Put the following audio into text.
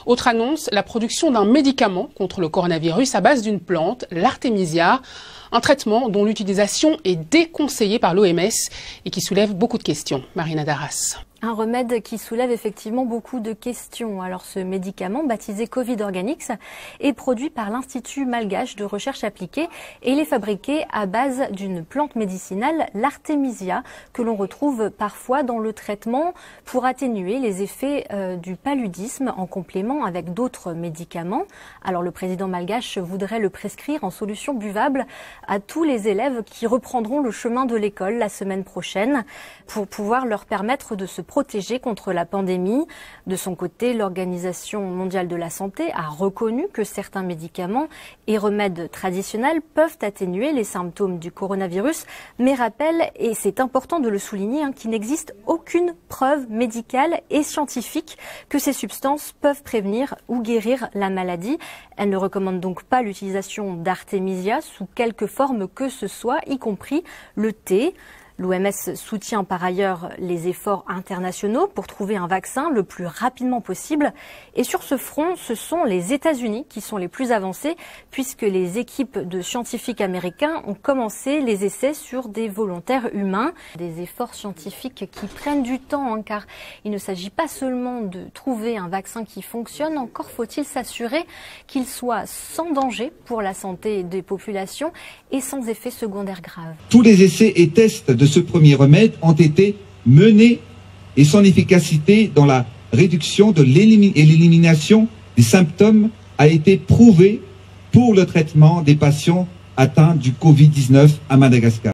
Autre annonce, la production d'un médicament contre le coronavirus à base d'une plante, l'artémisia, un traitement dont l'utilisation est déconseillée par l'OMS et qui soulève beaucoup de questions. Marina Darras. Un remède qui soulève effectivement beaucoup de questions. Alors ce médicament, baptisé Covid Organics, est produit par l'Institut malgache de recherche appliquée et il est fabriqué à base d'une plante médicinale, l'artémisia, que l'on retrouve parfois dans le traitement pour atténuer les effets du paludisme en complément avec d'autres médicaments. Alors le président malgache voudrait le prescrire en solution buvable à tous les élèves qui reprendront le chemin de l'école la semaine prochaine pour pouvoir leur permettre de se protéger contre la pandémie. De son côté, l'Organisation mondiale de la santé a reconnu que certains médicaments et remèdes traditionnels peuvent atténuer les symptômes du coronavirus, mais rappelle, et c'est important de le souligner, qu'il n'existe aucune preuve médicale et scientifique que ces substances peuvent prévenir ou guérir la maladie. Elle ne recommande donc pas l'utilisation d'artémisia sous quelque forme que ce soit, y compris le thé. L'OMS soutient par ailleurs les efforts internationaux pour trouver un vaccin le plus rapidement possible. Et sur ce front, ce sont les États-Unis qui sont les plus avancés puisque les équipes de scientifiques américains ont commencé les essais sur des volontaires humains. Des efforts scientifiques qui prennent du temps car il ne s'agit pas seulement de trouver un vaccin qui fonctionne, encore faut-il s'assurer qu'il soit sans danger pour la santé des populations et sans effets secondaires graves. Tous les essais et tests de ce premier remède ont été menés et son efficacité dans la réduction et l'élimination des symptômes a été prouvée pour le traitement des patients atteints du Covid-19 à Madagascar.